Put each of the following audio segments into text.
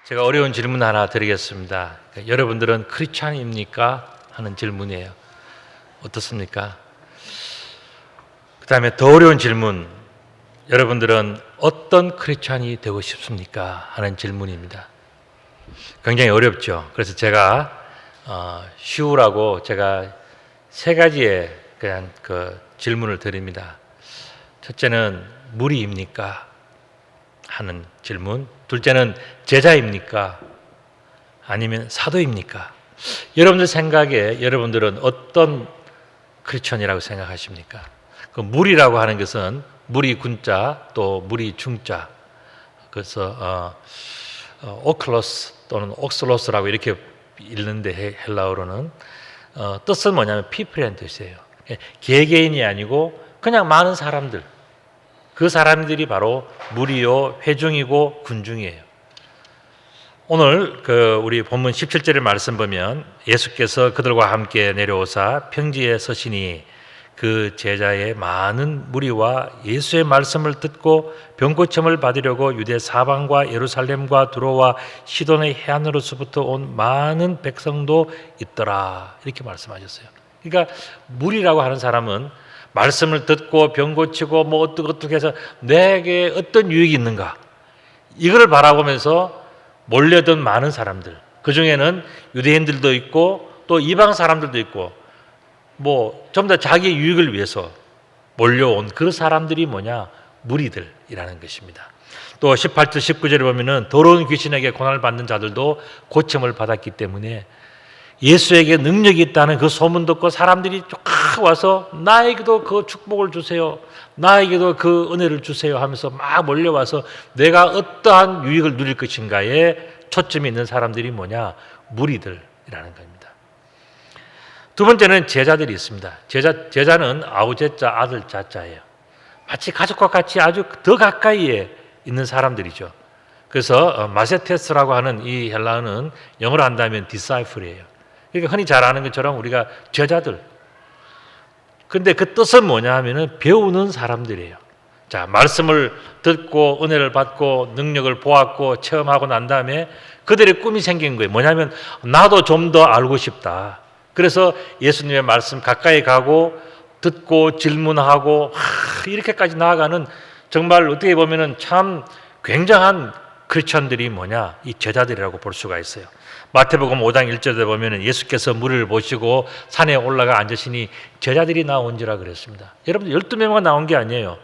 제가 어려운 질문 하나 드리겠습니다. 여러분들은 크리스찬입니까? 하는 질문이에요. 어떻습니까? 그 다음에 더 어려운 질문, 여러분들은 어떤 크리스찬이 되고 싶습니까? 하는 질문입니다. 굉장히 어렵죠. 그래서 제가 쉬우라고 제가 세 가지의 그냥 질문을 드립니다. 첫째는 무리입니까? 하는 질문. 둘째는 제자입니까? 아니면 사도입니까? 여러분들 생각에 여러분들은 어떤 크리스천이라고 생각하십니까? 그 무리라고 하는 것은 무리 군자 또 무리 중자, 그래서 오클로스 또는 옥슬로스라고 이렇게 읽는데 헬라어로는 뜻은 뭐냐면 people이라는 뜻이에요. 개개인이 아니고 그냥 많은 사람들, 그 사람들이 바로 무리요 회중이고 군중이에요. 오늘 우리 본문 17절의 말씀 보면 예수께서 그들과 함께 내려오사 평지에 서시니 그 제자의 많은 무리와 예수의 말씀을 듣고 병고침을 받으려고 유대 사방과 예루살렘과 두로와 시돈의 해안으로서부터 온 많은 백성도 있더라, 이렇게 말씀하셨어요. 그러니까 무리라고 하는 사람은 말씀을 듣고 병 고치고 뭐 어떻게 해서 내게 어떤 유익이 있는가, 이걸 바라보면서 몰려든 많은 사람들, 그 중에는 유대인들도 있고 또 이방 사람들도 있고 뭐 전부 다 자기의 유익을 위해서 몰려온 그 사람들이 뭐냐? 무리들이라는 것입니다. 또 18절 19절에 보면은 더러운 귀신에게 고난을 받는 자들도 고침을 받았기 때문에 예수에게 능력이 있다는 그 소문 듣고 사람들이 쫙 와서 나에게도 그 축복을 주세요, 나에게도 그 은혜를 주세요 하면서 막 몰려와서 내가 어떠한 유익을 누릴 것인가에 초점이 있는 사람들이 뭐냐? 무리들이라는 겁니다. 두 번째는 제자들이 있습니다. 제자는 아우제자 아들 자자예요. 마치 가족과 같이 아주 더 가까이에 있는 사람들이죠. 그래서 마세테스라고 하는 이 헬라어는 영어로 한다면 disciple이에요. 그러니까 흔히 잘 아는 것처럼 우리가 제자들. 근데 그 뜻은 뭐냐 하면은 배우는 사람들이에요. 자, 말씀을 듣고 은혜를 받고 능력을 보았고 체험하고 난 다음에 그들의 꿈이 생긴 거예요. 뭐냐면 나도 좀 더 알고 싶다. 그래서 예수님의 말씀 가까이 가고 듣고 질문하고 이렇게까지 나아가는, 정말 어떻게 보면은 참 굉장한 크리스천들이 뭐냐? 이 제자들이라고 볼 수가 있어요. 마태복음 5장 1절에 보면은 예수께서 무리를 보시고 산에 올라가 앉으시니 제자들이 나온지라 그랬습니다. 여러분들 12명만 나온 게 아니에요.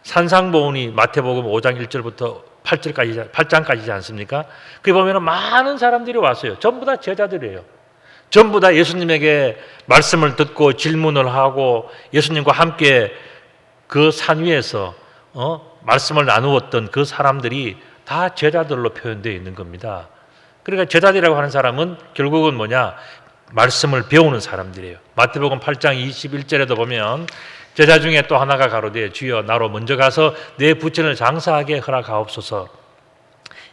산상보훈이 마태복음 5장 1절부터 8장까지지 않습니까? 거기 보면은 많은 사람들이 왔어요. 전부 다 제자들이에요. 전부 다 예수님에게 말씀을 듣고 질문을 하고 예수님과 함께 그 산 위에서 말씀을 나누었던 그 사람들이 다 제자들로 표현되어 있는 겁니다. 그러니까 제자들이라고 하는 사람은 결국은 뭐냐? 말씀을 배우는 사람들이에요. 마태복음 8장 21절에도 보면 제자 중에 또 하나가 가로되 주여 나로 먼저 가서 내 부친을 장사하게 허락하옵소서.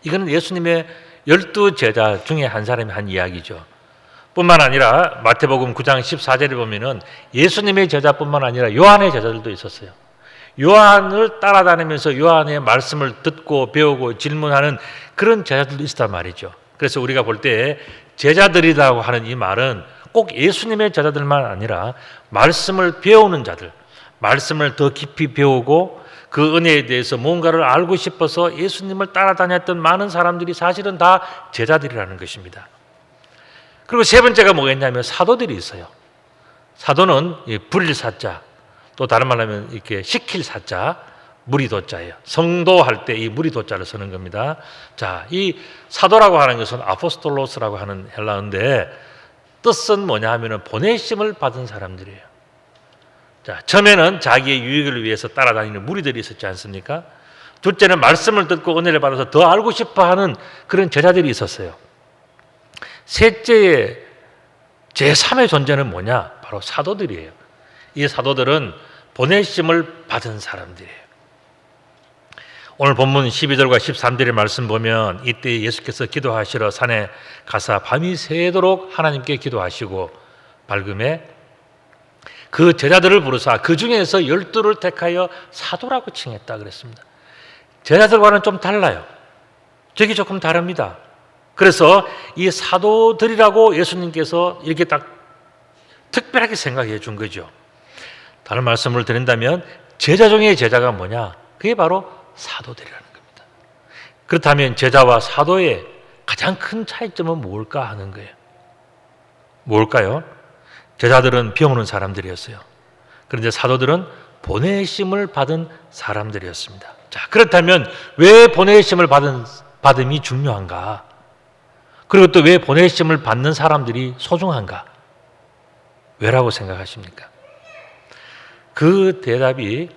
이거는 예수님의 12제자 중에 한 사람이 한 이야기죠. 뿐만 아니라 마태복음 9장 14절에 보면은 예수님의 제자뿐만 아니라 요한의 제자들도 있었어요. 요한을 따라다니면서 요한의 말씀을 듣고 배우고 질문하는 그런 제자들도 있었단 말이죠. 그래서 우리가 볼 때 제자들이라고 하는 이 말은 꼭 예수님의 제자들만 아니라 말씀을 배우는 자들, 말씀을 더 깊이 배우고 그 은혜에 대해서 뭔가를 알고 싶어서 예수님을 따라다녔던 많은 사람들이 사실은 다 제자들이라는 것입니다. 그리고 세 번째가 뭐겠냐면 사도들이 있어요. 사도는 부릴 사자, 또 다른 말로 하면 이렇게 시킬 사자, 무리도자예요. 성도할 때 이 무리도자를 쓰는 겁니다. 자, 이 사도라고 하는 것은 아포스톨로스라고 하는 헬라어인데 뜻은 뭐냐 하면은 보내심을 받은 사람들이에요. 자, 처음에는 자기의 유익을 위해서 따라다니는 무리들이 있었지 않습니까? 둘째는 말씀을 듣고 은혜를 받아서 더 알고 싶어 하는 그런 제자들이 있었어요. 셋째의 제3의 존재는 뭐냐? 바로 사도들이에요. 이 사도들은 보내심을 받은 사람들이에요. 오늘 본문 12절과 13절의 말씀 보면 이때 예수께서 기도하시러 산에 가사 밤이 새도록 하나님께 기도하시고 밝음에 그 제자들을 부르사 그 중에서 12를 택하여 사도라고 칭했다 그랬습니다. 제자들과는 좀 달라요. 저기 조금 다릅니다. 그래서 이 사도들이라고 예수님께서 이렇게 딱 특별하게 생각해 준 거죠. 다른 말씀을 드린다면 제자 중에 제자가 뭐냐? 그게 바로 사도들이라는 겁니다. 그렇다면 제자와 사도의 가장 큰 차이점은 뭘까 하는 거예요. 뭘까요? 제자들은 배우는 사람들이었어요. 그런데 사도들은 보내심을 받은 사람들이었습니다. 자, 그렇다면 왜 보내심을 받음이 중요한가? 그리고 또 왜 보내심을 받는 사람들이 소중한가? 왜라고 생각하십니까? 그 대답이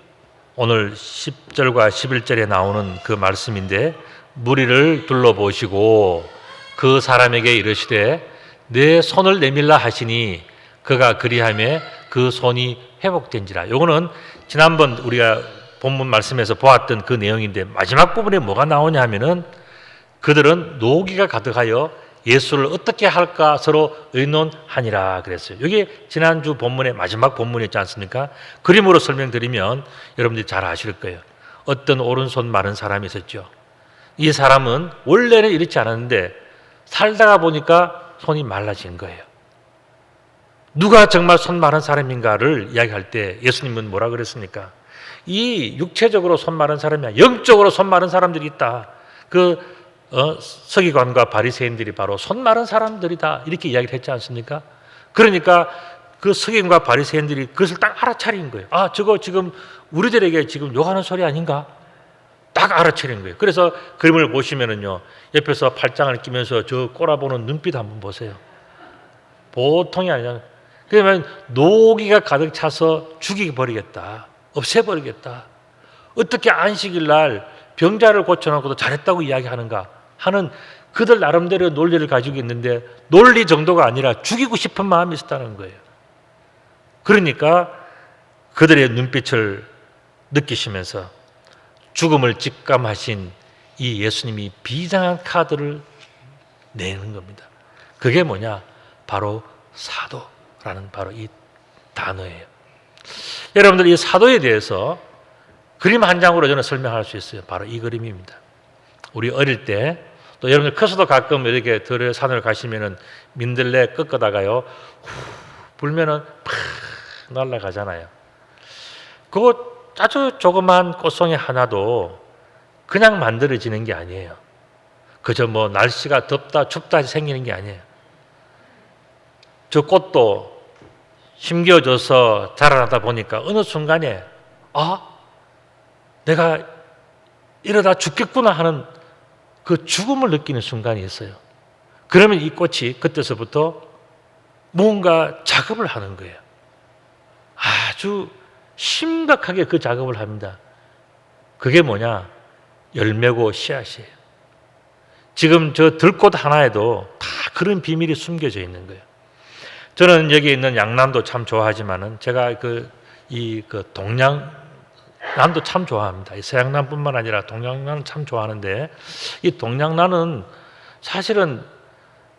오늘 10절과 11절에 나오는 그 말씀인데, 무리를 둘러보시고 그 사람에게 이르시되 내 손을 내밀라 하시니 그가 그리하며 그 손이 회복된지라. 요거는 지난번 우리가 본문 말씀에서 보았던 그 내용인데, 마지막 부분에 뭐가 나오냐 하면은 그들은 노기가 가득하여 예수를 어떻게 할까 서로 의논하니라 그랬어요. 이게 지난주 본문의 마지막 본문이었지 않습니까? 그림으로 설명드리면 여러분들이 잘 아실 거예요. 어떤 오른손 마른 사람이 있었죠. 이 사람은 원래는 이렇지 않았는데 살다가 보니까 손이 말라진 거예요. 누가 정말 손 마른 사람인가를 이야기할 때 예수님은 뭐라 그랬습니까? 이 육체적으로 손 마른 사람이 아니라 영적으로 손 마른 사람들이 있다. 서기관과 바리새인들이 바로 손 마른 사람들이다, 이렇게 이야기를 했지 않습니까? 그러니까 그 서기관과 바리새인들이 그것을 딱 알아차린 거예요. 아, 저거 지금 우리들에게 지금 욕하는 소리 아닌가? 딱 알아차린 거예요. 그래서 그림을 보시면은요, 옆에서 팔짱을 끼면서 저 꼬라보는 눈빛 한번 보세요. 보통이 아니라, 그러면 노기가 가득 차서 죽여버리겠다, 없애버리겠다. 어떻게 안식일 날 병자를 고쳐놓고도 잘했다고 이야기하는가 하는 그들 나름대로 논리를 가지고 있는데, 논리 정도가 아니라 죽이고 싶은 마음이 있었다는 거예요. 그러니까 그들의 눈빛을 느끼시면서 죽음을 직감하신 이 예수님이 비장한 카드를 내는 겁니다. 그게 뭐냐? 바로 사도라는 바로 이 단어예요. 여러분들, 이 사도에 대해서 그림 한 장으로 저는 설명할 수 있어요. 바로 이 그림입니다. 우리 어릴 때, 또 여러분들 커서도 가끔 이렇게 들에 산을 가시면은 민들레 꺾어다가요, 불면은 팍 날아가잖아요. 그거 아주 조그만 꽃송이 하나도 그냥 만들어지는 게 아니에요. 그저 뭐 날씨가 덥다 춥다 생기는 게 아니에요. 저 꽃도 힘겨워져서 자라나다 보니까 어느 순간에 내가 이러다 죽겠구나 하는 그 죽음을 느끼는 순간이 있어요. 그러면 이 꽃이 그때서부터 뭔가 작업을 하는 거예요. 아주 심각하게 그 작업을 합니다. 그게 뭐냐? 열매고 씨앗이에요. 지금 저 들꽃 하나에도 다 그런 비밀이 숨겨져 있는 거예요. 저는 여기 있는 양란도 참 좋아하지만은 제가 동양란도 참 좋아합니다. 서양란뿐만 아니라 동양란은 참 좋아하는데, 이 동양란은 사실은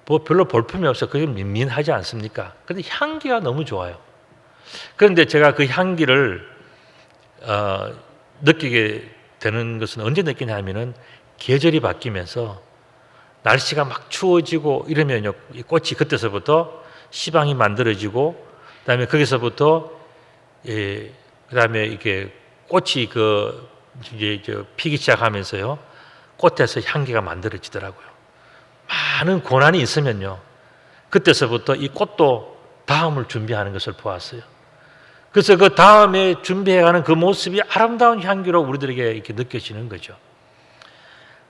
뭐 별로 볼품이 없어요. 그게 밋밋하지 않습니까? 그런데 향기가 너무 좋아요. 그런데 제가 그 향기를 느끼게 되는 것은 언제 느끼냐면은 계절이 바뀌면서 날씨가 막 추워지고 이러면요, 이 꽃이 그때서부터 씨방이 만들어지고, 그다음에 거기서부터 그다음에 이게 꽃이 이제 피기 시작하면서요, 꽃에서 향기가 만들어지더라고요. 많은 고난이 있으면요, 그때서부터 이 꽃도 다음을 준비하는 것을 보았어요. 그래서 그 다음에 준비해가는 그 모습이 아름다운 향기로 우리들에게 이렇게 느껴지는 거죠.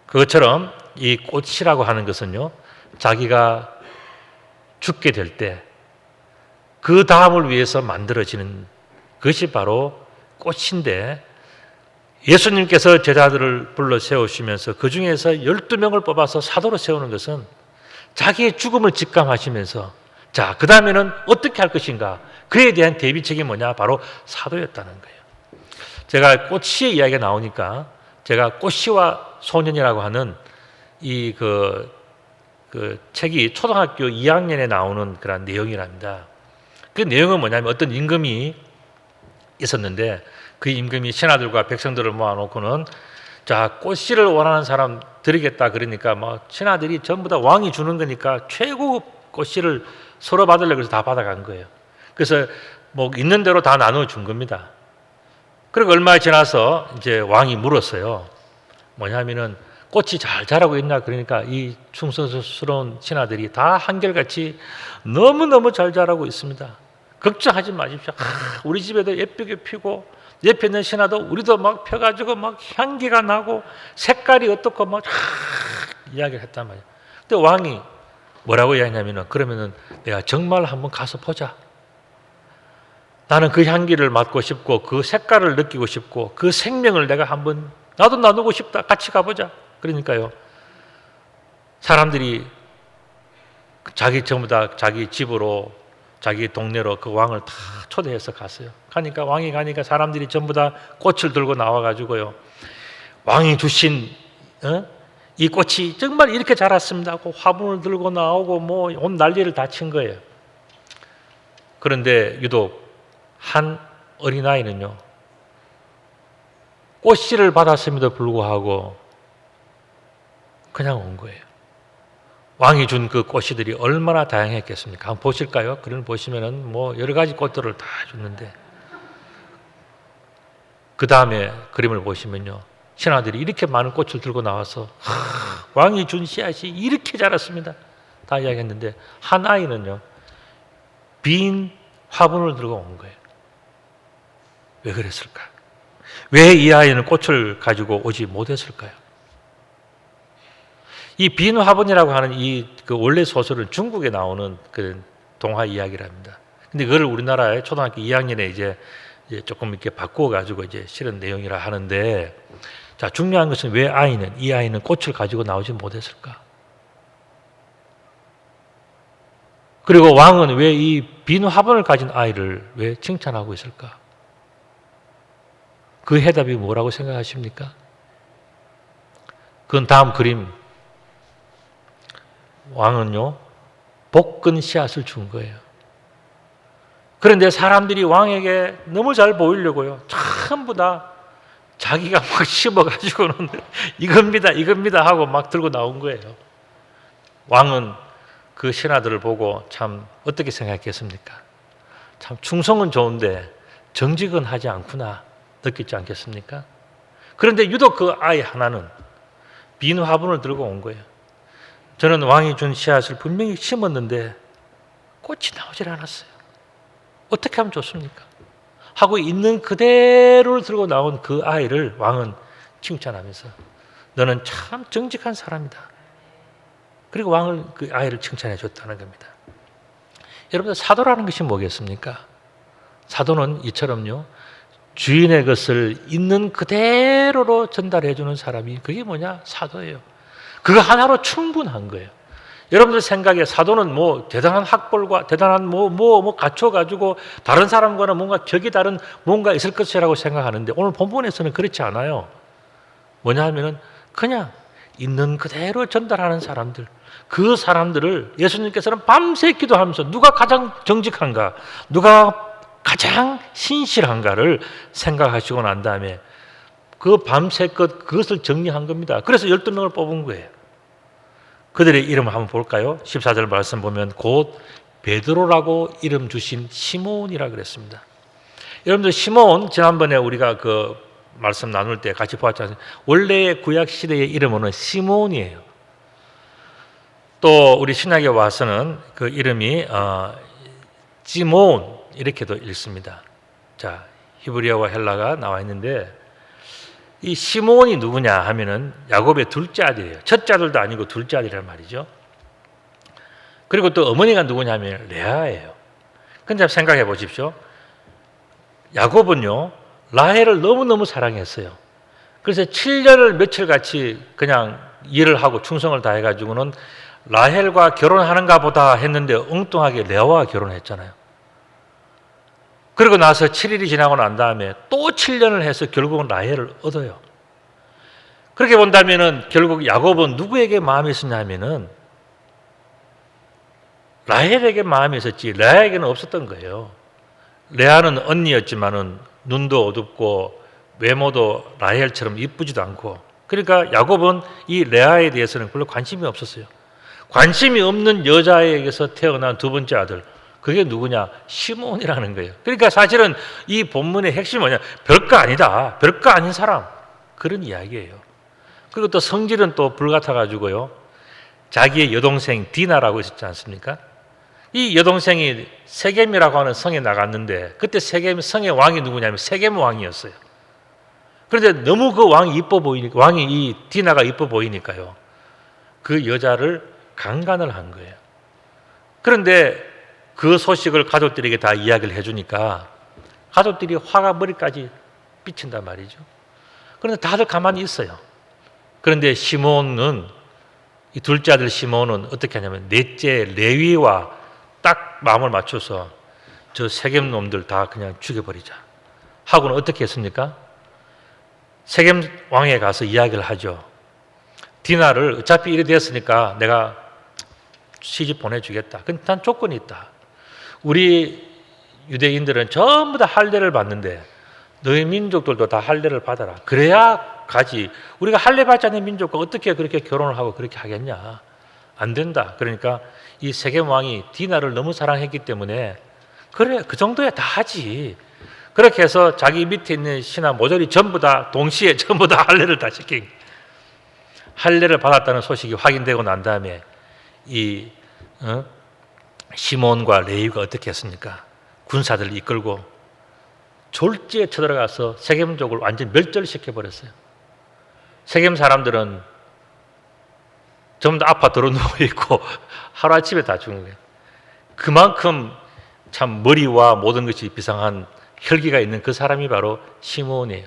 그것처럼 이 꽃이라고 하는 것은요, 자기가 죽게 될 때 그 다음을 위해서 만들어지는 것이 바로 꽃인데, 예수님께서 제자들을 불러 세우시면서 그 중에서 12명을 뽑아서 사도로 세우는 것은 자기의 죽음을 직감하시면서, 자, 그 다음에는 어떻게 할 것인가, 그에 대한 대비책이 뭐냐? 바로 사도였다는 거예요. 제가 꽃시의 이야기가 나오니까 제가 꽃시와 소년이라고 하는 그 책이 초등학교 2학년에 나오는 그런 내용이랍니다. 그 내용은 뭐냐면, 어떤 임금이 있었는데 그 임금이 신하들과 백성들을 모아놓고는 자, 꽃씨를 원하는 사람 드리겠다 그러니까 막 신하들이 전부 다 왕이 주는 거니까 최고 꽃씨를 서로 받으려고 해서 다 받아간 거예요. 그래서 뭐 있는 대로 다 나눠 준 겁니다. 그리고 얼마 지나서 이제 왕이 물었어요. 뭐냐면은 꽃이 잘 자라고 있냐 그러니까 이 충성스러운 신하들이 다 한결같이 너무너무 잘 자라고 있습니다. 걱정하지 마십시오. 우리 집에도 예쁘게 피고 옆에 있는 신하도 우리도 막 펴가지고 막 향기가 나고 색깔이 어떻고 막 이야기를 했단 말이에요. 근데 왕이 뭐라고 이야기하냐면은 그러면은 내가 정말 한번 가서 보자. 나는 그 향기를 맡고 싶고 그 색깔을 느끼고 싶고 그 생명을 내가 한번 나도 나누고 싶다. 같이 가보자. 그러니까요. 사람들이 자기 전부 다 자기 집으로 자기 동네로 그 왕을 다 초대해서 갔어요. 가니까 왕이 가니까 사람들이 전부 다 꽃을 들고 나와가지고요. 왕이 주신 이 꽃이 정말 이렇게 자랐습니다 하고 화분을 들고 나오고 뭐 온 난리를 다 친 거예요. 그런데 유독 한 어린아이는요. 꽃씨를 받았음에도 불구하고 그냥 온 거예요. 왕이 준 그 꽃씨들이 얼마나 다양했겠습니까? 한번 보실까요? 그걸 보시면은 뭐 여러 가지 꽃들을 다 줬는데 그 다음에 그림을 보시면요. 신하들이 이렇게 많은 꽃을 들고 나와서 왕이 준 씨앗이 이렇게 자랐습니다. 다 이야기했는데 한 아이는요. 빈 화분을 들고 온 거예요. 왜 그랬을까? 왜 이 아이는 꽃을 가지고 오지 못했을까요? 이 빈 화분이라고 하는 그 원래 소설은 중국에 나오는 그 동화 이야기랍니다. 근데 그걸 우리나라의 초등학교 2학년에 이제 조금 이렇게 바꾸어 가지고 이제 실은 내용이라 하는데, 자, 중요한 것은 왜 이 아이는 꽃을 가지고 나오지 못했을까? 그리고 왕은 왜 이 빈 화분을 가진 아이를 왜 칭찬하고 있을까? 그 해답이 뭐라고 생각하십니까? 그건 다음 그림. 왕은요, 볶은 씨앗을 준 거예요. 그런데 사람들이 왕에게 너무 잘 보이려고요. 전부 다 자기가 막 심어가지고는 이겁니다 하고 막 들고 나온 거예요. 왕은 그 신하들을 보고 참 어떻게 생각했습니까? 참 충성은 좋은데 정직은 하지 않구나 느끼지 않겠습니까? 그런데 유독 그 아이 하나는 빈 화분을 들고 온 거예요. 저는 왕이 준 씨앗을 분명히 심었는데 꽃이 나오질 않았어요. 어떻게 하면 좋습니까? 하고 있는 그대로를 들고 나온 그 아이를 왕은 칭찬하면서 너는 참 정직한 사람이다. 그리고 왕을 그 아이를 칭찬해 줬다는 겁니다. 여러분들 사도라는 것이 뭐겠습니까? 사도는 이처럼요. 주인의 것을 있는 그대로로 전달해 주는 사람이 그게 뭐냐? 사도예요. 그거 하나로 충분한 거예요. 여러분들 생각에 사도는 뭐 대단한 학벌과 대단한 뭐 갖춰가지고 다른 사람과는 뭔가 격이 다른 뭔가 있을 것이라고 생각하는데 오늘 본문에서는 그렇지 않아요. 뭐냐 하면은 그냥 있는 그대로 전달하는 사람들, 그 사람들을 예수님께서는 밤새 기도하면서 누가 가장 정직한가, 누가 가장 신실한가를 생각하시고 난 다음에 그 밤새껏 그것을 정리한 겁니다. 그래서 12명을 뽑은 거예요. 그들의 이름을 한번 볼까요? 14절 말씀 보면 곧 베드로라고 이름 주신 시몬이라 그랬습니다. 여러분들 시몬 지난번에 우리가 그 말씀 나눌 때 같이 보았잖아요. 원래 구약 시대의 이름은 시몬이에요. 또 우리 신약에 와서는 그 이름이 지몬 이렇게도 읽습니다. 자, 히브리어와 헬라가 나와 있는데 이 시몬이 누구냐 하면은 야곱의 둘째 아들이에요. 첫째 아들도 아니고 둘째 아들이란 말이죠. 그리고 또 어머니가 누구냐면 레아예요. 근데 생각해 보십시오. 야곱은요 라헬을 너무너무 사랑했어요. 그래서 7년을 며칠 같이 그냥 일을 하고 충성을 다해가지고는 라헬과 결혼하는가 보다 했는데 엉뚱하게 레아와 결혼했잖아요. 그리고 나서 7일이 지나고 난 다음에 또 7년을 해서 결국은 라헬을 얻어요. 그렇게 본다면은 결국 야곱은 누구에게 마음이 있었냐면은 라헬에게 마음이 있었지 레아에게는 없었던 거예요. 레아는 언니였지만은 눈도 어둡고 외모도 라헬처럼 이쁘지도 않고 그러니까 야곱은 이 레아에 대해서는 별로 관심이 없었어요. 관심이 없는 여자에게서 태어난 두 번째 아들, 그게 누구냐? 시몬이라는 거예요. 그러니까 사실은 이 본문의 핵심이 뭐냐? 별거 아니다, 별거 아닌 사람, 그런 이야기예요. 그리고 또 성질은 또 불같아가지고요, 자기의 여동생 디나라고 있었지 않습니까? 이 여동생이 세겜이라고 하는 성에 나갔는데, 그때 세겜 성의 왕이 누구냐면 세겜 왕이었어요. 그런데 너무 그 왕이 이뻐 보이니까, 왕이 이 디나가 이뻐 보이니까요, 그 여자를 강간을 한 거예요. 그런데 그 소식을 가족들에게 다 이야기를 해주니까 가족들이 화가 머리까지 삐친단 말이죠. 그런데 다들 가만히 있어요. 그런데 시몬은, 이 둘째 아들 시몬은 어떻게 하냐면 넷째 레위와 딱 마음을 맞춰서 저 세겜 놈들 다 그냥 죽여버리자 하고는 어떻게 했습니까? 세겜 왕에 가서 이야기를 하죠. 디나를 어차피 이래 됐으니까 내가 시집 보내주겠다. 근데 단 조건이 있다. 우리 유대인들은 전부 다 할례를 받는데 너희 민족들도 다 할례를 받아라. 그래야 가지. 우리가 할례 받지 않는 민족과 어떻게 그렇게 결혼을 하고 그렇게 하겠냐. 안 된다. 그러니까 이 세겜 왕이 디나를 너무 사랑했기 때문에 그래, 그 정도야 다 하지. 그렇게 해서 자기 밑에 있는 신하 모조리 전부 다 동시에 전부 다 할례를 다 시킨. 할례를 받았다는 소식이 확인되고 난 다음에 이 시몬과 레위가 어떻게 했습니까? 군사들을 이끌고 졸지에 쳐들어가서 세겜족을 완전 멸절시켜 버렸어요. 세겜 사람들은 전부 다 아파 들어 누워 있고 하루아침에 다 죽는 거예요. 그만큼 참 머리와 모든 것이 비상한 혈기가 있는 그 사람이 바로 시몬이에요.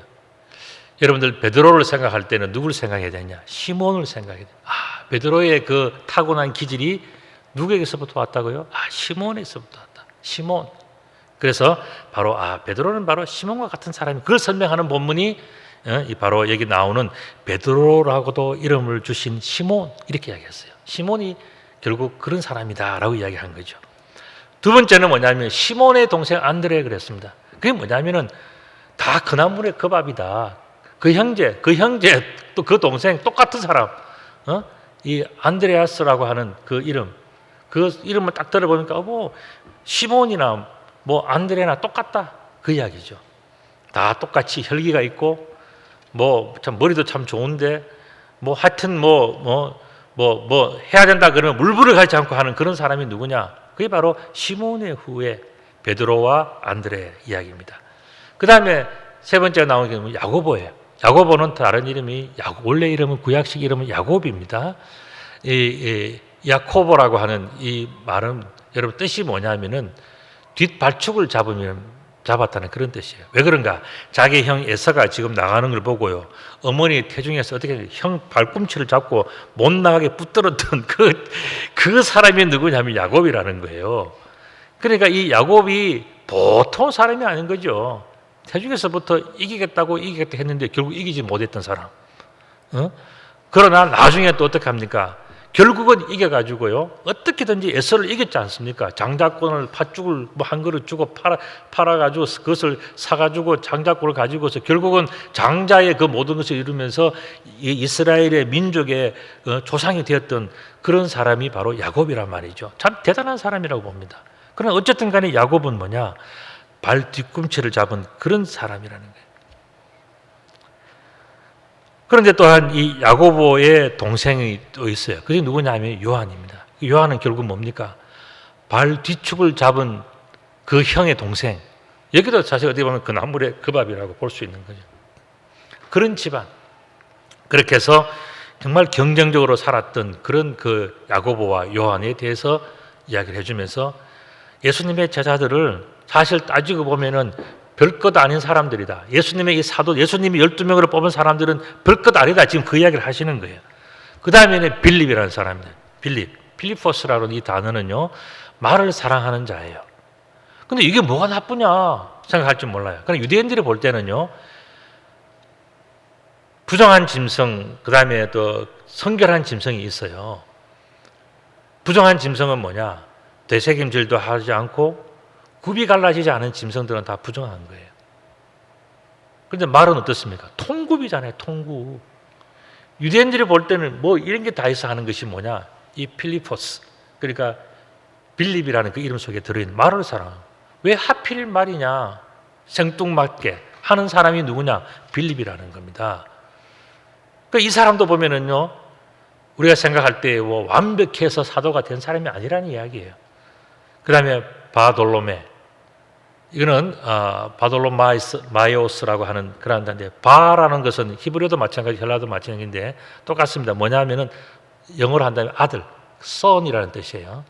여러분들 베드로를 생각할 때는 누구를 생각해야 되냐? 시몬을 생각해야 돼요. 베드로의 그 타고난 기질이 누구에게서부터 왔다고요? 시몬에서부터 왔다. 시몬. 그래서 바로 베드로는 바로 시몬과 같은 사람이, 그걸 설명하는 본문이 바로 여기 나오는 베드로라고도 이름을 주신 시몬, 이렇게 이야기했어요. 시몬이 결국 그런 사람이다라고 이야기한 거죠. 두 번째는 뭐냐면 시몬의 동생 안드레 그랬습니다. 그게 뭐냐면은 다 그나물의 그 밥이다. 그 형제 또 그 동생 똑같은 사람, 이 안드레아스라고 하는 그 이름을 딱 들어보니까 뭐 시몬이나 뭐 안드레나 똑같다, 그 이야기죠. 다 똑같이 혈기가 있고 뭐 참 머리도 참 좋은데 뭐 하여튼 뭐 해야 된다 그러면 물불을 가지 않고 하는 그런 사람이 누구냐? 그게 바로 시몬의 후에 베드로와 안드레 이야기입니다. 그 다음에 세 번째가 나오는 게 야고보예요. 야고보는 다른 이름이, 원래 이름은 구약식 이름은 야곱입니다. 야코보라고 하는 이 말은 여러분 뜻이 뭐냐면은 뒷발축을 잡았다는 그런 뜻이에요. 왜 그런가? 자기 형 에서가 지금 나가는 걸 보고요, 어머니 태중에서 어떻게 형 발꿈치를 잡고 못 나가게 붙들었던 그 사람이 누구냐면 야곱이라는 거예요. 그러니까 이 야곱이 보통 사람이 아닌 거죠. 태중에서부터 이기겠다 했는데 결국 이기지 못했던 사람. 그러나 나중에 또 어떻게 합니까? 결국은 이겨가지고요, 어떻게든지 에서를 이겼지 않습니까? 장자권을 팥죽을 뭐 한 그릇 주고 팔아가지고 그것을 사가지고 장자권을 가지고서 결국은 장자의 그 모든 것을 이루면서 이스라엘의 민족의 조상이 되었던 그런 사람이 바로 야곱이란 말이죠. 참 대단한 사람이라고 봅니다. 그러나 어쨌든 간에 야곱은 뭐냐? 발 뒤꿈치를 잡은 그런 사람이라는 거예요. 그런데 또한 이 야고보의 동생이 또 있어요. 그게 누구냐 하면 요한입니다. 요한은 결국 뭡니까? 발 뒤축을 잡은 그 형의 동생. 여기도 사실 어떻게 보면 그 나물의 그 밥이라고 볼 수 있는 거죠. 그런 집안. 그렇게 해서 정말 경쟁적으로 살았던 그런 그 야고보와 요한에 대해서 이야기를 해주면서 예수님의 제자들을 사실 따지고 보면은 별것 아닌 사람들이다. 예수님의 이 사도, 예수님이 12명으로 뽑은 사람들은 별것 아니다. 지금 그 이야기를 하시는 거예요. 그 다음에는 빌립이라는 사람입니다. 필리포스라는 이 단어는요, 말을 사랑하는 자예요. 근데 이게 뭐가 나쁘냐 생각할 줄 몰라요. 그러나 유대인들이 볼 때는요, 부정한 짐승, 그 다음에 또 성결한 짐승이 있어요. 부정한 짐승은 뭐냐? 되새김질도 하지 않고 굽이 갈라지지 않은 짐승들은 다 부정한 거예요. 그런데 말은 어떻습니까? 통굽이잖아요, 통굽. 유대인들이 볼 때는 뭐 이런 게 다 있어 하는 것이 뭐냐? 이 필리포스, 그러니까 빌립이라는 그 이름 속에 들어있는 말을 사랑. 왜 하필 말이냐? 생뚱맞게 하는 사람이 누구냐? 빌립이라는 겁니다. 그러니까 이 사람도 보면은요, 우리가 생각할 때 뭐 완벽해서 사도가 된 사람이 아니라는 이야기예요. 그 다음에 바돌로메, 이거는 바돌로마이오스라고 하는 그런 단데, 바라는 것은 히브리어도 마찬가지, 헬라도 마찬가지인데 똑같습니다. 뭐냐면은 영어로 한다면 아들, son이라는 뜻이에요.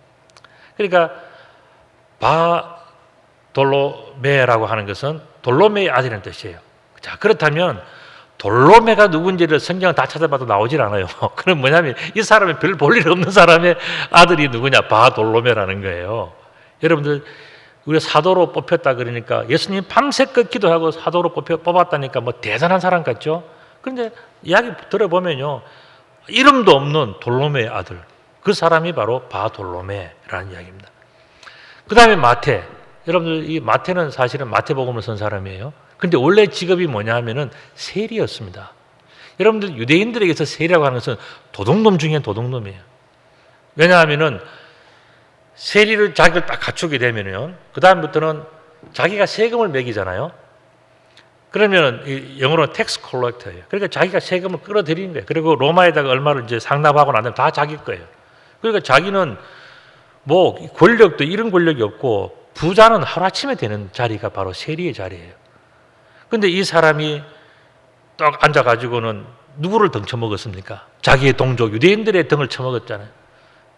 그러니까 바돌로메라고 하는 것은 돌로메의 아들이라는 뜻이에요. 자, 그렇다면 돌로메가 누군지를 성경을 다 찾아봐도 나오질 않아요. 그럼 뭐냐면 이 사람은 별 볼 일 없는 사람의 아들이 누구냐? 바돌로메라는 거예요. 여러분들, 우리가 사도로 뽑혔다 그러니까 예수님 밤새껏 기도하고 사도로 뽑았다니까 뭐 대단한 사람 같죠? 그런데 이야기 들어보면요, 이름도 없는 돌로메의 아들, 그 사람이 바로 바돌로메라는 이야기입니다. 그 다음에 마태, 여러분들 이 마태는 사실은 마태복음을 쓴 사람이에요. 근데 원래 직업이 뭐냐 하면은 세리였습니다. 여러분들 유대인들에게서 세리라고 하는 것은 도둑놈 중에 도둑놈이에요. 왜냐하면은 세리를 자기를 딱 갖추게 되면요, 그 다음부터는 자기가 세금을 매기잖아요. 그러면 영어로는 텍스 콜렉터예요. 그러니까 자기가 세금을 끌어들이는 거예요. 그리고 로마에다가 얼마를 이제 상납하고 나면 다 자기 거예요. 그러니까 자기는 뭐 권력도 이런 권력이 없고 부자는 하루아침에 되는 자리가 바로 세리의 자리예요. 근데 이 사람이 딱 앉아가지고는 누구를 등쳐먹었습니까? 자기의 동족 유대인들의 등을 쳐먹었잖아요.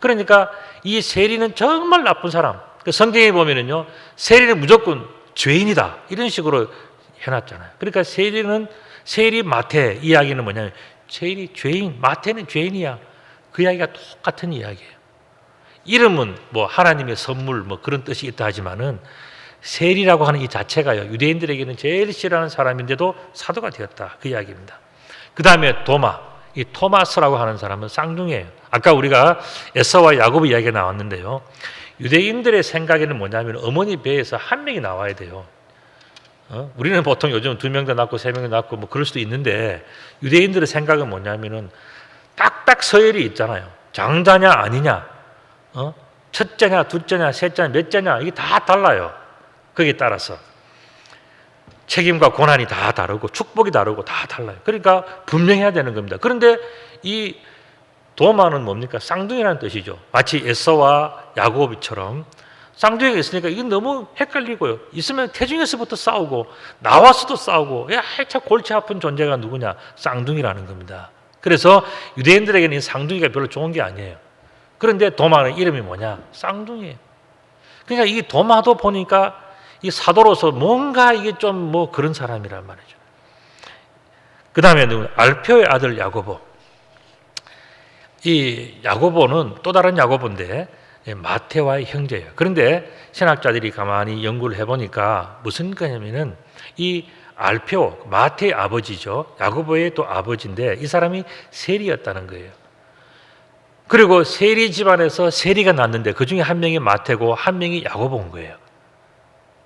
그러니까 이 세리는 정말 나쁜 사람. 성경에 보면은요, 세리는 무조건 죄인이다 이런 식으로 해놨잖아요. 그러니까 세리 마태 이야기는 뭐냐면 세리 죄인, 마태는 죄인이야. 그 이야기가 똑같은 이야기예요. 이름은 뭐 하나님의 선물 뭐 그런 뜻이 있다 하지만은 세리라고 하는 이 자체가요, 유대인들에게는 제일 싫어하는 사람인데도 사도가 되었다, 그 이야기입니다. 그 다음에 이 토마스라고 하는 사람은 쌍둥이에요. 아까 우리가 에사와 야곱의 이야기가 나왔는데요, 유대인들의 생각에는 뭐냐면 어머니 배에서 한 명이 나와야 돼요. 우리는 보통 요즘 2명도 낳고 3명도 낳고 뭐 그럴 수도 있는데, 유대인들의 생각은 뭐냐면은 딱딱 서열이 있잖아요. 장자냐 아니냐, 첫째냐 둘째냐 셋째냐 몇째냐, 이게 다 달라요. 거기에 따라서 책임과 고난이 다 다르고 축복이 다르고 다 달라요. 그러니까 분명해야 되는 겁니다. 그런데 이 도마는 뭡니까? 쌍둥이라는 뜻이죠. 마치 에서와 야곱처럼 쌍둥이가 있으니까 이게 너무 헷갈리고요. 있으면 태중에서부터 싸우고 나와서도 싸우고, 참 골치 아픈 존재가 누구냐? 쌍둥이라는 겁니다. 그래서 유대인들에게는 이 쌍둥이가 별로 좋은 게 아니에요. 그런데 도마는 이름이 뭐냐? 쌍둥이에요. 그러니까 이 도마도 보니까 이 사도로서 뭔가 이게 좀 뭐 그런 사람이란 말이죠. 그 다음에 알페오의 아들 야고보. 이 야고보는 또 다른 야고보인데 마태와의 형제예요. 그런데 신학자들이 가만히 연구를 해보니까 무슨 거냐면은 이 알페오, 마태의 아버지죠. 야고보의 또 아버지인데 이 사람이 세리였다는 거예요. 그리고 세리 집안에서 세리가 났는데 그 중에 한 명이 마태고 한 명이 야고보인 거예요.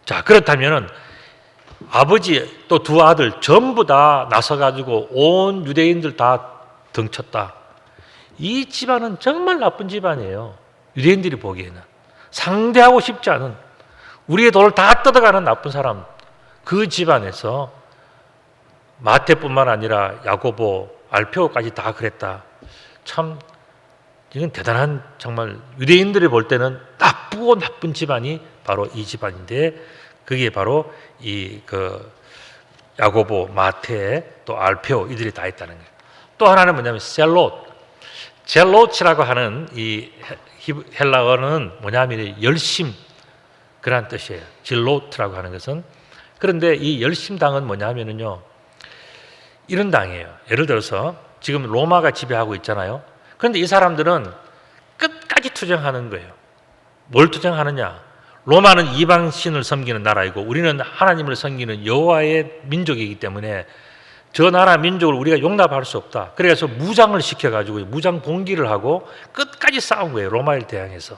자, 그렇다면은 아버지 또 두 아들 전부 다 나서가지고 온 유대인들 다 등쳤다. 이 집안은 정말 나쁜 집안이에요. 유대인들이 보기에는 상대하고 싶지 않은, 우리의 돈을 다 뜯어가는 나쁜 사람. 그 집안에서 마태뿐만 아니라 야고보, 알페오까지 다 그랬다. 참 이건 대단한, 정말 유대인들이 볼 때는 나쁘고 나쁜 집안이 바로 이 집안인데, 그게 바로 야고보, 마태, 또 알페오, 이들이 다 있다는 거예요. 또 하나는 뭐냐면 젤롯이라고 하는 이 헬라어는 뭐냐면 열심, 그런 뜻이에요. 젤롯이라고 하는 것은. 그런데 이 열심당은 뭐냐면요, 이런 당이에요. 예를 들어서 지금 로마가 지배하고 있잖아요. 그런데 이 사람들은 끝까지 투쟁하는 거예요. 뭘 투쟁하느냐? 로마는 이방신을 섬기는 나라이고 우리는 하나님을 섬기는 여호와의 민족이기 때문에 저 나라 민족을 우리가 용납할 수 없다. 그래서 무장을 시켜가지고 무장 봉기를 하고 끝까지 싸운 거예요. 로마를 대항해서.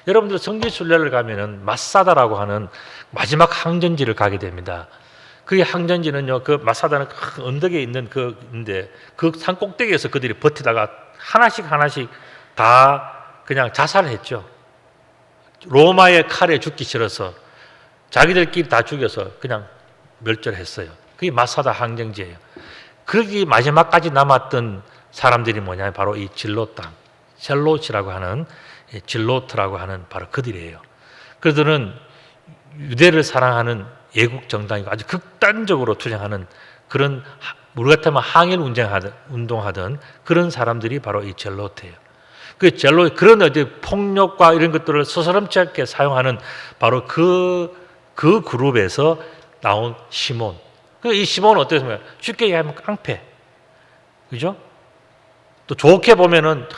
여러분들 성지순례를 가면은 마사다라고 하는 마지막 항전지를 가게 됩니다. 그게 항전지는요, 그 마사다는 큰 언덕에 있는 그인데 그 산 꼭대기에서 그들이 버티다가 하나씩 다 그냥 자살했죠. 로마의 칼에 죽기 싫어서 자기들끼리 다 죽여서 그냥 멸절했어요. 그게 마사다 항쟁지예요. 거기 마지막까지 남았던 사람들이 뭐냐면 바로 이 진로 땅, 셀롯이라고 하는, 진로트라고 하는 바로 그들이에요. 그들은 유대를 사랑하는 애국 정당이고 아주 극단적으로 투쟁하는 그런, 우리 같으면 항일 운동하던 그런 사람들이 바로 이 젤로트예요. 그 젤로, 그런 어디 폭력과 이런 것들을 스스럼치 않게 사용하는 바로 그 그룹에서 나온 시몬. 이 시몬은 어떻습니까? 쉽게 얘기하면 깡패. 그죠? 또 좋게 보면은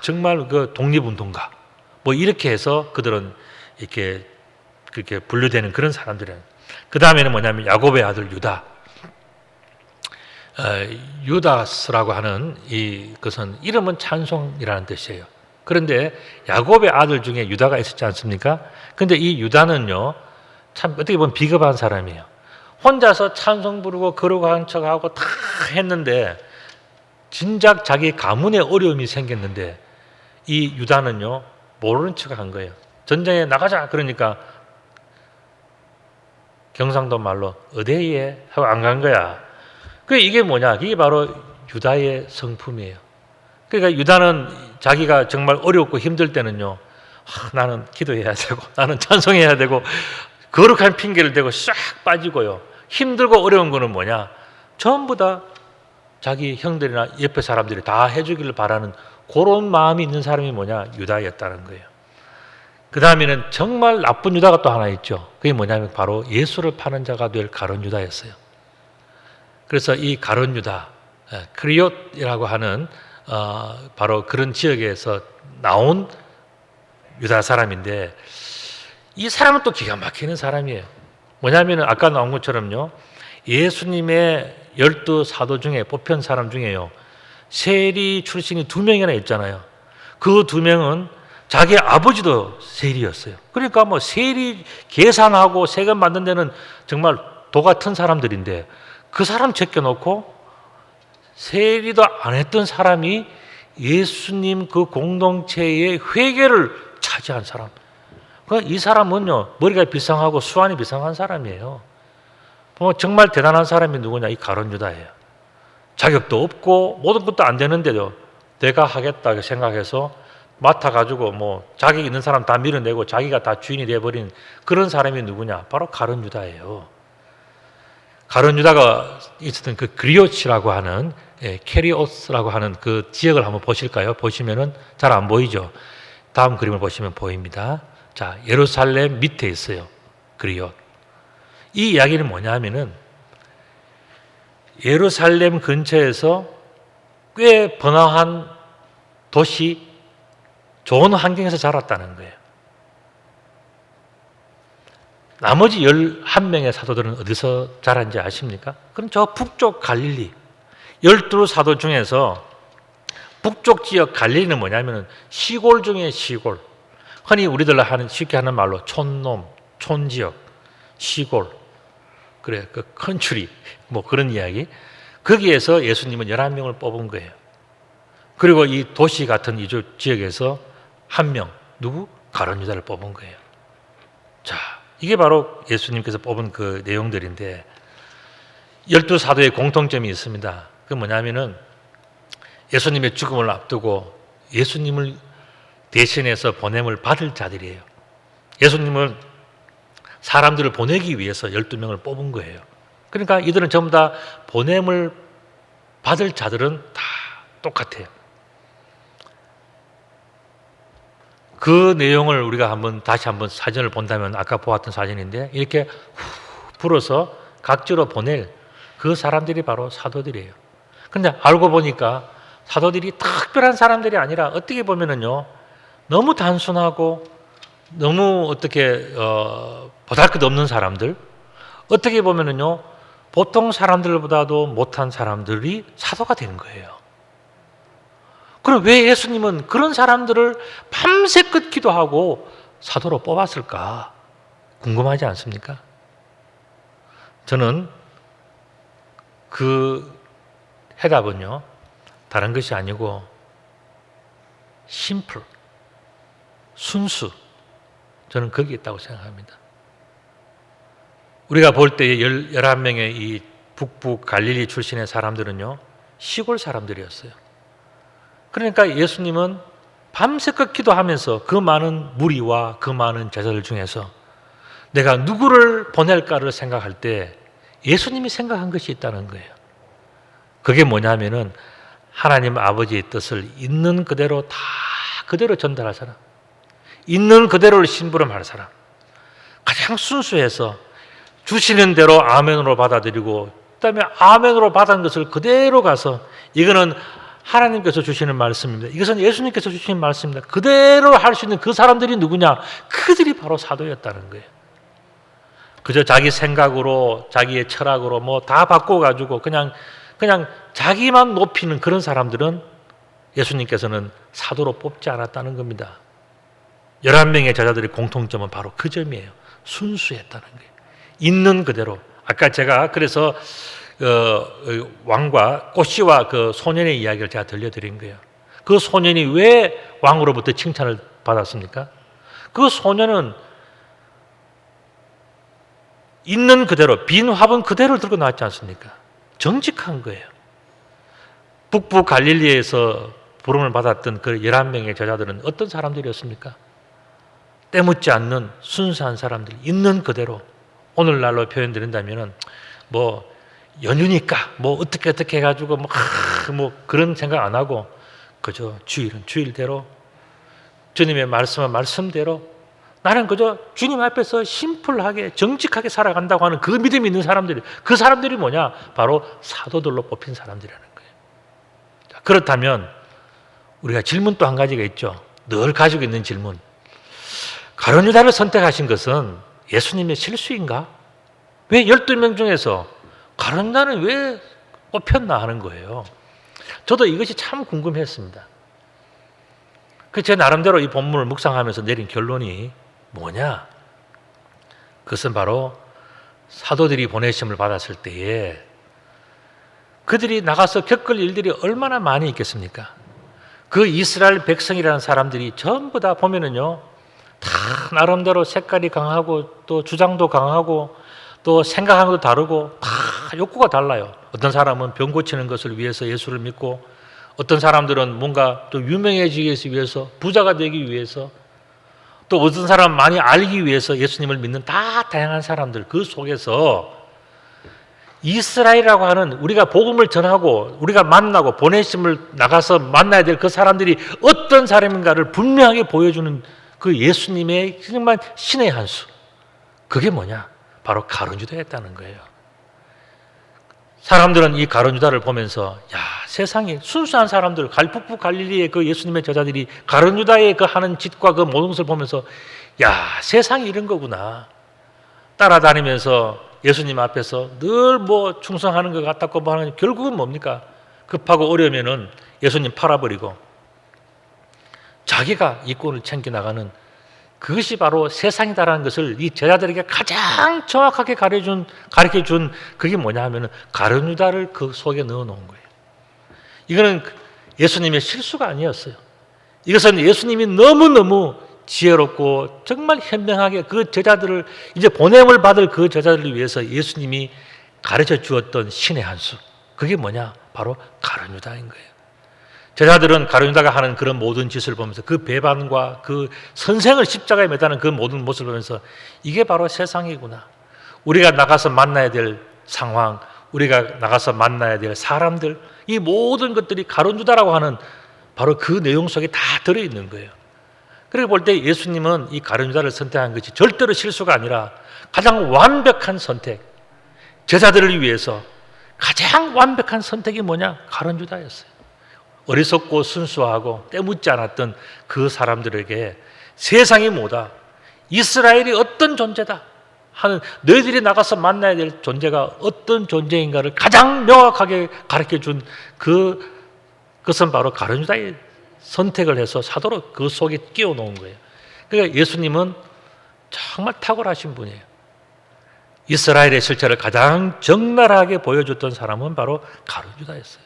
정말 그 독립운동가. 뭐 이렇게 해서 그들은 이렇게 그렇게 분류되는 그런 사람들이에요. 그 다음에는 뭐냐면 야곱의 아들 유다. 유다스라고 하는 그것은 이름은 찬송이라는 뜻이에요. 그런데 야곱의 아들 중에 유다가 있었지 않습니까? 근데 이 유다는요, 참 어떻게 보면 비겁한 사람이에요. 혼자서 찬송 부르고 그러고 한 척하고 다 했는데 진작 자기 가문에 어려움이 생겼는데 이 유다는요, 모르는 척 한 거예요. 전쟁에 나가자 그러니까 경상도 말로 어데이에 하고 안 간 거야. 이게 뭐냐? 이게 바로 유다의 성품이에요. 그러니까 유다는 자기가 정말 어렵고 힘들 때는요, 나는 기도해야 되고 나는 찬송해야 되고 거룩한 핑계를 대고 싹 빠지고요. 힘들고 어려운 거는 뭐냐? 전부 다 자기 형들이나 옆에 사람들이 다 해주기를 바라는 그런 마음이 있는 사람이 뭐냐? 유다였다는 거예요. 그 다음에는 정말 나쁜 유다가 또 하나 있죠. 그게 뭐냐면 바로 예수를 파는 자가 될 가룟 유다였어요. 그래서 이 가룟 유다, 크리옷이라고 하는 바로 그런 지역에서 나온 유다 사람인데 이 사람은 또 기가 막히는 사람이에요. 뭐냐면 아까 나온 것처럼요, 예수님의 12사도 중에 뽑힌 사람 중에요, 세리 출신이 2명이나 있잖아요. 그 2명은 자기 아버지도 세리였어요. 그러니까 뭐 세리 계산하고 세금 받는 데는 정말 도 같은 사람들인데 그 사람 제껴놓고 세리도 안 했던 사람이 예수님 그 공동체의 회계를 차지한 사람. 그러니까 이 사람은요, 머리가 비상하고 수완이 비상한 사람이에요. 뭐 정말 대단한 사람이 누구냐? 이 가룟 유다예요. 자격도 없고 모든 것도 안 되는데도 내가 하겠다 생각해서 맡아가지고 뭐 자격 있는 사람 다 밀어내고 자기가 다 주인이 돼버린 그런 사람이 누구냐? 바로 가룟 유다예요. 가룟 유다가 있었던 그 그리옷이라고 하는, 캐리오스라고 하는 그 지역을 한번 보실까요? 보시면은 잘 안 보이죠? 다음 그림을 보시면 보입니다. 자, 예루살렘 밑에 있어요. 그리옷. 이 이야기는 뭐냐 하면은 예루살렘 근처에서 꽤 번화한 도시, 좋은 환경에서 자랐다는 거예요. 나머지 11명의 사도들은 어디서 자란지 아십니까? 그럼 저 북쪽 갈릴리, 12사도 중에서 북쪽 지역 갈릴리는 뭐냐면 시골 중에 시골, 흔히 우리들 쉽게 하는 말로 촌놈, 촌지역, 시골, 그래, 그 컨츄리, 뭐 그런 이야기. 거기에서 예수님은 11명을 뽑은 거예요. 그리고 이 도시 같은 이 지역에서 1명, 누구? 가룟 유다를 뽑은 거예요. 자, 이게 바로 예수님께서 뽑은 그 내용들인데 12사도의 공통점이 있습니다. 그게 뭐냐면은 예수님의 죽음을 앞두고 예수님을 대신해서 보냄을 받을 자들이에요. 예수님을 사람들을 보내기 위해서 12명을 뽑은 거예요. 그러니까 이들은 전부 다 보냄을 받을 자들은 다 똑같아요. 그 내용을 우리가 다시 한번 사진을 본다면 아까 보았던 사진인데 이렇게 불어서 각지로 보낼 그 사람들이 바로 사도들이에요. 그런데 알고 보니까 사도들이 특별한 사람들이 아니라 어떻게 보면은요, 너무 단순하고 너무 보잘것없는 사람들, 어떻게 보면은요, 보통 사람들보다도 못한 사람들이 사도가 되는 거예요. 그럼 왜 예수님은 그런 사람들을 밤새껏 기도하고 사도로 뽑았을까? 궁금하지 않습니까? 저는 그 해답은요, 다른 것이 아니고 심플, 순수, 저는 거기 있다고 생각합니다. 우리가 볼 때 11명의 이 북부 갈릴리 출신의 사람들은요, 시골 사람들이었어요. 그러니까 예수님은 밤새껏 기도하면서 그 많은 무리와 그 많은 제자들 중에서 내가 누구를 보낼까를 생각할 때 예수님이 생각한 것이 있다는 거예요. 그게 뭐냐면은 하나님 아버지의 뜻을 있는 그대로 다 그대로 전달할 사람, 있는 그대로를 심부름할 사람, 가장 순수해서 주시는 대로 아멘으로 받아들이고, 그다음에 아멘으로 받은 것을 그대로 가서 이거는 하나님께서 주시는 말씀입니다, 이것은 예수님께서 주시는 말씀입니다, 그대로 할 수 있는 그 사람들이 누구냐? 그들이 바로 사도였다는 거예요. 그저 자기 생각으로, 자기의 철학으로 뭐 다 바꿔가지고 그냥 자기만 높이는 그런 사람들은 예수님께서는 사도로 뽑지 않았다는 겁니다. 11명의 제자들의 공통점은 바로 그 점이에요. 순수했다는 거예요. 있는 그대로. 아까 제가 그래서 왕과 꽃씨와 그 소년의 이야기를 제가 들려드린 거예요. 그 소년이 왜 왕으로부터 칭찬을 받았습니까? 그 소년은 있는 그대로, 빈 화분 그대로 들고 나왔지 않습니까? 정직한 거예요. 북부 갈릴리에서 부름을 받았던 그 11명의 제자들은 어떤 사람들이었습니까? 때묻지 않는 순수한 사람들, 있는 그대로. 오늘날로 표현드린다면 뭐 연휴니까 뭐 어떻게 해가지고 뭐 그런 생각 안 하고 그저 주일은 주일대로, 주님의 말씀은 말씀대로, 나는 그저 주님 앞에서 심플하게 정직하게 살아간다고 하는 그 믿음이 있는 사람들이, 그 사람들이 뭐냐? 바로 사도들로 뽑힌 사람들이라는 거예요. 자, 그렇다면 우리가 질문 또 한 가지가 있죠. 늘 가지고 있는 질문. 가룟 유다를 선택하신 것은 예수님의 실수인가? 왜 12명 중에서 가룟 유다는 왜 뽑혔나 하는 거예요. 저도 이것이 참 궁금했습니다. 제 나름대로 이 본문을 묵상하면서 내린 결론이 뭐냐? 그것은 바로 사도들이 보내심을 받았을 때에 그들이 나가서 겪을 일들이 얼마나 많이 있겠습니까? 그 이스라엘 백성이라는 사람들이 전부 다 보면은요, 다 나름대로 색깔이 강하고 또 주장도 강하고 또 생각하는 것도 다르고 다 욕구가 달라요. 어떤 사람은 병 고치는 것을 위해서 예수를 믿고, 어떤 사람들은 뭔가 또 유명해지기 위해서, 부자가 되기 위해서, 또 어떤 사람은 많이 알기 위해서 예수님을 믿는 다 다양한 사람들, 그 속에서 이스라엘이라고 하는 우리가 복음을 전하고 우리가 만나고 보내심을 나가서 만나야 될 그 사람들이 어떤 사람인가를 분명하게 보여주는 그 예수님의 정말 신의 한 수, 그게 뭐냐? 바로 가룟 유다였다는 거예요. 사람들은 이 가룟 유다를 보면서 야, 세상에 순수한 사람들, 북부 갈릴리의 그 예수님의 제자들이 가룟 유다의 그 하는 짓과 그 모든 것을 보면서 야, 세상이 이런 거구나. 따라다니면서 예수님 앞에서 늘 뭐 충성하는 것 같았고 뭐 하는, 결국은 뭡니까? 급하고 어려우면은 예수님 팔아버리고 자기가 이권을 챙겨나가는, 그것이 바로 세상이다라는 것을 이 제자들에게 가장 정확하게 가르쳐준 그게 뭐냐 하면은 가룟 유다를 그 속에 넣어 놓은 거예요. 이거는 예수님의 실수가 아니었어요. 이것은 예수님이 너무너무 지혜롭고 정말 현명하게 그 제자들을, 이제 보냄을 받을 그 제자들을 위해서 예수님이 가르쳐 주었던 신의 한 수, 그게 뭐냐? 바로 가룟 유다인 거예요. 제자들은 가룟 유다가 하는 그런 모든 짓을 보면서 그 배반과 그 선생을 십자가에 매다는 그 모든 모습을 보면서 이게 바로 세상이구나. 우리가 나가서 만나야 될 상황, 우리가 나가서 만나야 될 사람들, 이 모든 것들이 가룟 유다라고 하는 바로 그 내용 속에 다 들어있는 거예요. 그렇게 볼 때 예수님은 이 가룟 유다를 선택한 것이 절대로 실수가 아니라 가장 완벽한 선택, 제자들을 위해서 가장 완벽한 선택이 뭐냐? 가룟 유다였어요. 어리석고 순수하고 때묻지 않았던 그 사람들에게 세상이 뭐다, 이스라엘이 어떤 존재다 하는, 너희들이 나가서 만나야 될 존재가 어떤 존재인가를 가장 명확하게 가르쳐준 그것은 바로 가룟 유다의 선택을 해서 사도로 그 속에 끼워 놓은 거예요. 그러니까 예수님은 정말 탁월하신 분이에요. 이스라엘의 실체를 가장 적나라하게 보여줬던 사람은 바로 가룟 유다였어요.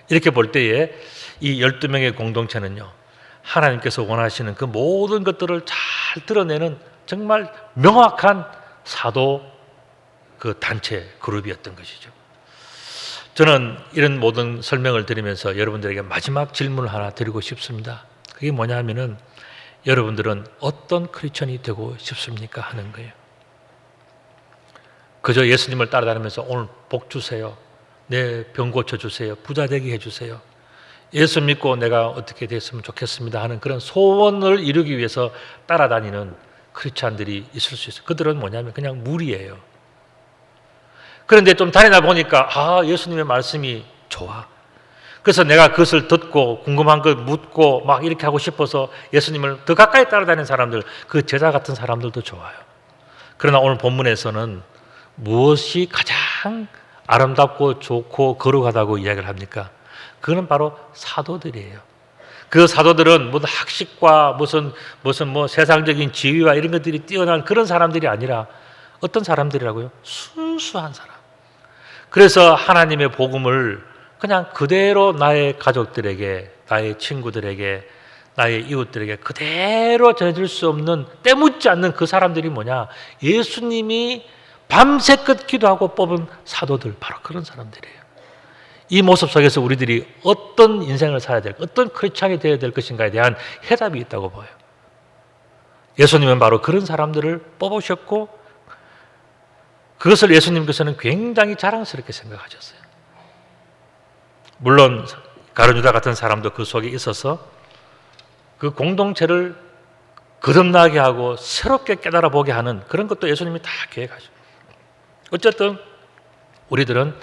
이렇게 볼 때에 이 12명의 공동체는요, 하나님께서 원하시는 그 모든 것들을 잘 드러내는 정말 명확한 사도 그 단체 그룹이었던 것이죠. 저는 이런 모든 설명을 드리면서 여러분들에게 마지막 질문을 하나 드리고 싶습니다. 그게 뭐냐 하면은, 여러분들은 어떤 크리스천이 되고 싶습니까? 하는 거예요. 그저 예수님을 따라다니면서 오늘 복 주세요, 내 병 고쳐주세요, 부자 되게 해주세요, 예수 믿고 내가 어떻게 됐으면 좋겠습니다 하는 그런 소원을 이루기 위해서 따라다니는 크리스찬들이 있을 수 있어요. 그들은 뭐냐면 그냥 무리예요. 그런데 좀 다니다 보니까 예수님의 말씀이 좋아. 그래서 내가 그것을 듣고 궁금한 걸 묻고 막 이렇게 하고 싶어서 예수님을 더 가까이 따라다니는 사람들, 그 제자 같은 사람들도 좋아요. 그러나 오늘 본문에서는 무엇이 가장 아름답고 좋고 거룩하다고 이야기를 합니까? 그건 바로 사도들이에요. 그 사도들은 무슨 학식과 무슨 뭐 세상적인 지위와 이런 것들이 뛰어난 그런 사람들이 아니라 어떤 사람들이라고요? 순수한 사람. 그래서 하나님의 복음을 그냥 그대로 나의 가족들에게, 나의 친구들에게, 나의 이웃들에게 그대로 전해줄 수 없는, 때묻지 않는 그 사람들이 뭐냐? 예수님이 밤새껏 기도하고 뽑은 사도들, 바로 그런 사람들이에요. 이 모습 속에서 우리들이 어떤 인생을 살아야 될까, 어떤 크리스찬이 되어야 될 것인가에 대한 해답이 있다고 보여요. 예수님은 바로 그런 사람들을 뽑으셨고, 그것을 예수님께서는 굉장히 자랑스럽게 생각하셨어요. 물론 가룟 유다 같은 사람도 그 속에 있어서 그 공동체를 거듭나게 하고 새롭게 깨달아 보게 하는 그런 것도 예수님이 다 계획하죠. 어쨌든 우리들은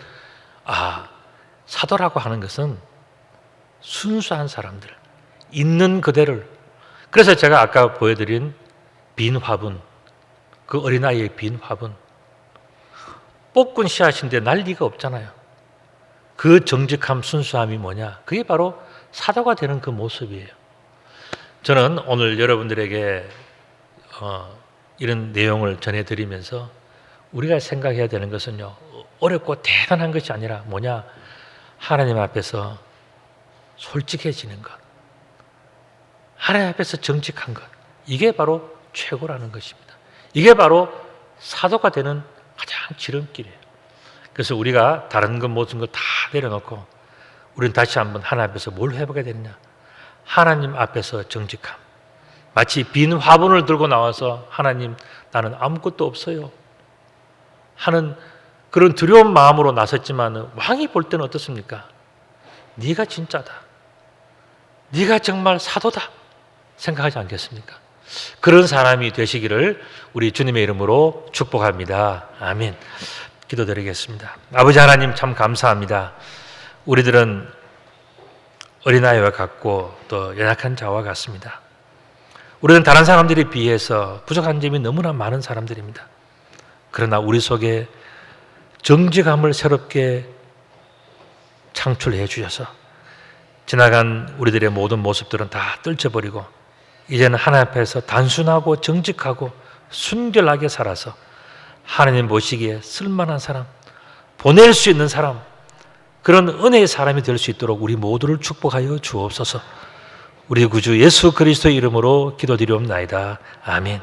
사도라고 하는 것은 순수한 사람들, 있는 그대를. 그래서 제가 아까 보여드린 빈 화분, 그 어린아이의 빈 화분, 뽑군 씨앗인데 날 리가 없잖아요. 그 정직함, 순수함이 뭐냐? 그게 바로 사도가 되는 그 모습이에요. 저는 오늘 여러분들에게 이런 내용을 전해드리면서 우리가 생각해야 되는 것은요, 어렵고 대단한 것이 아니라 뭐냐? 하나님 앞에서 솔직해지는 것, 하나님 앞에서 정직한 것, 이게 바로 최고라는 것입니다. 이게 바로 사도가 되는 가장 지름길이에요. 그래서 우리가 다른 것 모든 걸 다 내려놓고 우리는 다시 한번 하나님 앞에서 뭘 해보게 되느냐? 하나님 앞에서 정직함. 마치 빈 화분을 들고 나와서 하나님, 나는 아무것도 없어요 하는 그런 두려운 마음으로 나섰지만 왕이 볼 때는 어떻습니까? 네가 진짜다, 네가 정말 사도다 생각하지 않겠습니까? 그런 사람이 되시기를 우리 주님의 이름으로 축복합니다. 아멘. 기도드리겠습니다. 아버지 하나님, 참 감사합니다. 우리들은 어린아이와 같고 또 연약한 자와 같습니다. 우리는 다른 사람들에 비해서 부족한 점이 너무나 많은 사람들입니다. 그러나 우리 속에 정직함을 새롭게 창출해 주셔서 지나간 우리들의 모든 모습들은 다 떨쳐버리고 이제는 하나님 앞에서 단순하고 정직하고 순결하게 살아서 하나님 보시기에 쓸만한 사람, 보낼 수 있는 사람, 그런 은혜의 사람이 될 수 있도록 우리 모두를 축복하여 주옵소서. 우리 구주 예수 그리스도의 이름으로 기도드리옵나이다. 아멘.